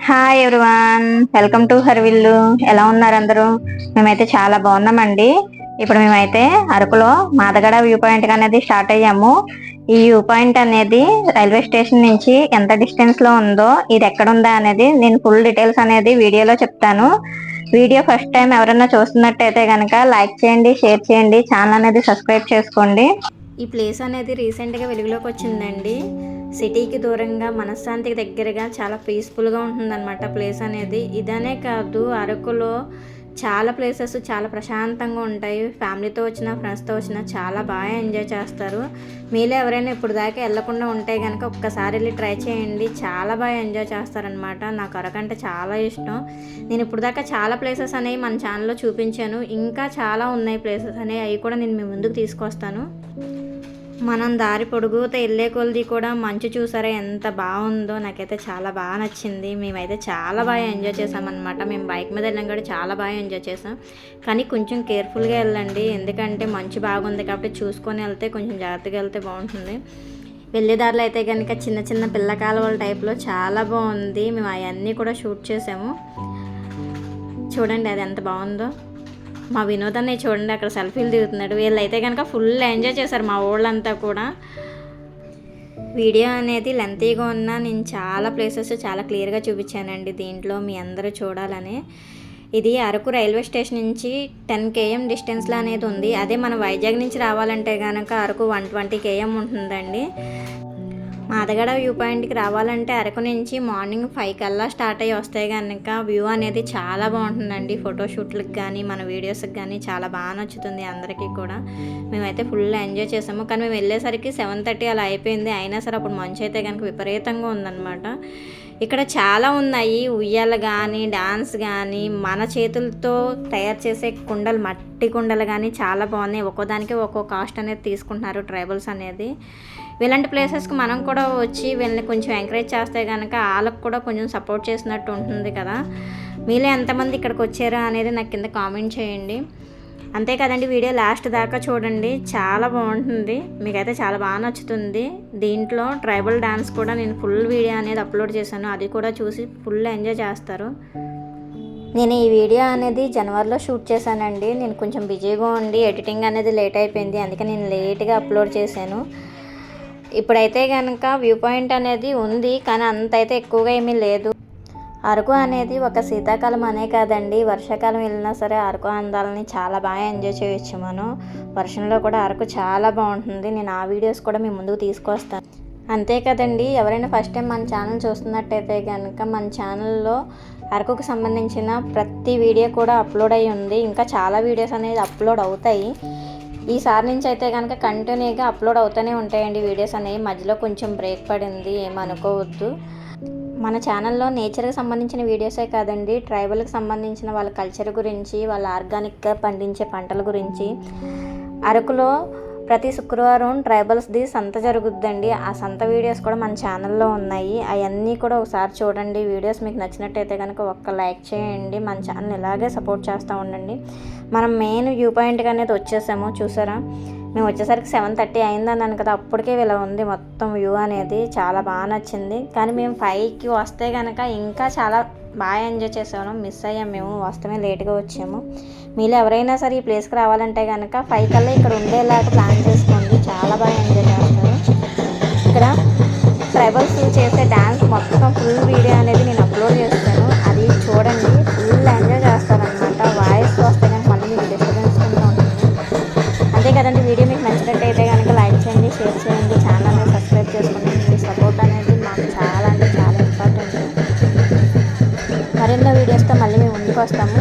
Hi everyone, welcome to హర్విల్లు. ఎలా ఉన్నారు అందరూ? మేమైతే చాలా బాగున్నామండి. ఇప్పుడు మేమైతే అరకులో మాదగడ వ్యూ పాయింట్ అనేది స్టార్ట్ అయ్యాము. ఈ వ్యూ పాయింట్ అనేది రైల్వే స్టేషన్ నుంచి ఎంత డిస్టెన్స్ లో ఉందో, ఇది ఎక్కడ ఉందా అనేది నేను ఫుల్ డీటెయిల్స్ అనేది వీడియోలో చెప్తాను. వీడియో ఫస్ట్ టైం ఎవరైనా చూస్తున్నట్టయితే కనుక లైక్ చేయండి, షేర్ చేయండి, ఛానల్ అనేది సబ్స్క్రైబ్ చేసుకోండి. ఈ ప్లేస్ అనేది రీసెంట్గా వెలుగులోకి వచ్చిందండి. సిటీకి దూరంగా మనశ్శాంతికి దగ్గరగా చాలా పీస్ఫుల్గా ఉంటుందన్నమాట ప్లేస్ అనేది. ఇదనే కాదు, అరకులో చాలా ప్లేసెస్ చాలా ప్రశాంతంగా ఉంటాయి. ఫ్యామిలీతో వచ్చినా ఫ్రెండ్స్తో వచ్చినా చాలా బాగా ఎంజాయ్ చేస్తారు. మీలో ఎవరైనా ఇప్పుడు దాకా వెళ్ళకుండా ఉంటే కనుక ఒక్కసారి వెళ్ళి ట్రై చేయండి. చాలా బాగా ఎంజాయ్ చేస్తారనమాట. నాకు అరకు అంటే చాలా ఇష్టం. నేను ఇప్పుడు దాకా చాలా ప్లేసెస్ అనేవి మన ఛానల్లో చూపించాను. ఇంకా చాలా ఉన్నాయి ప్లేసెస్ అనేవి, అవి కూడా నేను మీ ముందుకు తీసుకొస్తాను. మనం దారి పొడుగుతో వెళ్ళే కొలది కూడా మంచు చూసారా ఎంత బాగుందో. నాకైతే చాలా బాగా నచ్చింది. మేమైతే చాలా బాగా ఎంజాయ్ చేసామన్నమాట. మేము బైక్ మీద వెళ్ళాం కూడా చాలా బాగా ఎంజాయ్ చేసాం. కానీ కొంచెం కేర్ఫుల్గా వెళ్ళండి, ఎందుకంటే మంచు బాగుంది కాబట్టి చూసుకొని వెళ్తే కొంచెం జాగ్రత్తగా వెళ్తే బాగుంటుంది. వెళ్ళేదారిలో అయితే కనుక చిన్న చిన్న పిల్ల కాలువల టైప్లో చాలా బాగుంది. మేము అవన్నీ కూడా షూట్ చేసాము. చూడండి అది ఎంత బాగుందో. మా వినోదాన్ని చూడండి, అక్కడ సెల్ఫీలు దిగుతున్నాడు. వీళ్ళైతే కనుక ఫుల్ ఎంజాయ్ చేశారు మా ఊళ్ళంతా కూడా. వీడియో అనేది లెంతీగా ఉన్నా నేను చాలా ప్లేసెస్ చాలా క్లియర్గా చూపించానండి దీంట్లో, మీ అందరూ చూడాలని. ఇది అరకు రైల్వే స్టేషన్ నుంచి 10 km డిస్టెన్స్లో అనేది ఉంది. అదే మన వైజాగ్ నుంచి రావాలంటే కనుక అరకు 120 km ఉంటుందండి. మాదగడ వ్యూ పాయింట్కి రావాలంటే అరకు నుంచి మార్నింగ్ 5 కల్లా స్టార్ట్ అయ్యి వస్తే కనుక వ్యూ అనేది చాలా బాగుంటుందండి. ఫోటోషూట్లకు కానీ మన వీడియోస్కి కానీ చాలా బాగా నచ్చుతుంది అందరికీ కూడా. మేమైతే ఫుల్ ఎంజాయ్ చేసాము. కానీ మేము వెళ్ళేసరికి 7:30 అలా అయిపోయింది. అయినా సరే అప్పుడు మంచు అయితే కనుక విపరీతంగా ఉందన్నమాట. ఇక్కడ చాలా ఉన్నాయి, ఉయ్యాలు కానీ డాన్స్ కానీ మన చేతులతో తయారు చేసే కుండలు, మట్టి కుండలు కానీ చాలా బాగున్నాయి. ఒక్కోదానికి ఒక్కో కాస్ట్ అనేది తీసుకుంటున్నారు ట్రైబల్స్ అనేది. ఇలాంటి ప్లేసెస్కి మనం కూడా వచ్చి వీళ్ళని కొంచెం ఎంకరేజ్ చేస్తే కనుక వాళ్ళకు కూడా కొంచెం సపోర్ట్ చేసినట్టు ఉంటుంది కదా. మీలో ఎంతమంది ఇక్కడికి వచ్చారో అనేది నాకు కింద కామెంట్ చేయండి. అంతే కదండి, వీడియో లాస్ట్ దాకా చూడండి, చాలా బాగుంటుంది. మీకైతే చాలా బాగా నచ్చుతుంది. దీంట్లో ట్రైబల్ డాన్స్ కూడా నేను ఫుల్ వీడియో అనేది అప్లోడ్ చేశాను, అది కూడా చూసి ఫుల్ ఎంజాయ్ చేస్తారు. నేను ఈ వీడియో అనేది జనవరిలో షూట్ చేశానండి. నేను కొంచెం బిజీగా ఉండి ఎడిటింగ్ అనేది లేట్ అయిపోయింది, అందుకే నేను లేట్గా అప్లోడ్ చేశాను. ఇప్పుడైతే కనుక వ్యూ పాయింట్ అనేది ఉంది, కానీ అంత అయితే ఎక్కువగా ఏమీ లేదు. అరకు అనేది ఒక శీతాకాలం అనే కాదండి, వర్షాకాలం వెళ్ళినా సరే అరకు అందాలని చాలా బాగా ఎంజాయ్ చేయొచ్చు మనం. వర్షంలో కూడా అరకు చాలా బాగుంటుంది. నేను ఆ వీడియోస్ కూడా మీ ముందుకు తీసుకొస్తాను. అంతే కదండి, ఎవరైనా ఫస్ట్ టైం మన ఛానల్ చూస్తున్నట్టయితే కనుక మన ఛానల్లో అరకుకు సంబంధించిన ప్రతి వీడియో కూడా అప్లోడ్ అయ్యి ఉంది. ఇంకా చాలా వీడియోస్ అనేది అప్లోడ్ అవుతాయి. ఈసారి నుంచి అయితే కనుక కంటిన్యూగా అప్లోడ్ అవుతూనే ఉంటాయండి వీడియోస్ అనేవి. మధ్యలో కొంచెం బ్రేక్ పడింది, ఏమనుకోవద్దు. మన ఛానల్లో నేచర్కి సంబంధించిన వీడియోసే కాదండి, ట్రైబల్కి సంబంధించిన వాళ్ళ కల్చర్ గురించి, వాళ్ళ ఆర్గానిక్గా పండించే పంటల గురించి. అరకులో ప్రతి శుక్రవారం ట్రైబల్స్ది సంత జరుగుద్దండి. ఆ సంత వీడియోస్ కూడా మన ఛానల్లో ఉన్నాయి. అవన్నీ కూడా ఒకసారి చూడండి. వీడియోస్ మీకు నచ్చినట్టయితే కనుక ఒక్క లైక్ చేయండి. మన ఛానల్ ఇలాగే సపోర్ట్ చేస్తూ ఉండండి. మనం మెయిన్ వ్యూ పాయింట్కి అనేది వచ్చేసాము, చూసారా. మేము వచ్చేసరికి 7:30 అయిందన్నాను కదా, అప్పటికే ఇలా ఉంది మొత్తం వ్యూ అనేది. చాలా బాగా నచ్చింది. కానీ మేము 5కి వస్తే కనుక ఇంకా చాలా బాగా ఎంజాయ్ చేసాము. మిస్ అయ్యాం, మేము వస్తమే లేట్గా వచ్చాము. మీలో ఎవరైనా సరే ఈ ప్లేస్కి రావాలంటే కనుక 5 కల్లా ఇక్కడ ఉండేలాగా ప్లాన్ చేసుకోండి, చాలా బాగా ఎంజాయ్ చేస్తారు. ఇక్కడ ట్రైబల్స్ చేసే డ్యాన్స్ మొత్తం ఫుల్ వీడియో అనేది నేను అప్లోడ్ చేస్తాను, అది చూడండి. ఫుల్ ఎంజాయ్ చేస్తారనమాట. వాయిస్ వస్తే కనుక మళ్ళీ మీకు డిస్టర్బెన్స్ కింద ఉంటుంది. అంతే కదండి, వీడియో మీకు నచ్చినట్టయితే కనుక లైక్ చేయండి, షేర్ చేయండి, ఛానల్ అనేది సబ్స్క్రైబ్ చేసుకోండి. మీ సపోర్ట్ అనేది మాకు చాలా అంటే చాలా ఇంపార్టెంట్. మరెన్నో వీడియోస్తో మళ్ళీ మేము ముందుకు వస్తాము.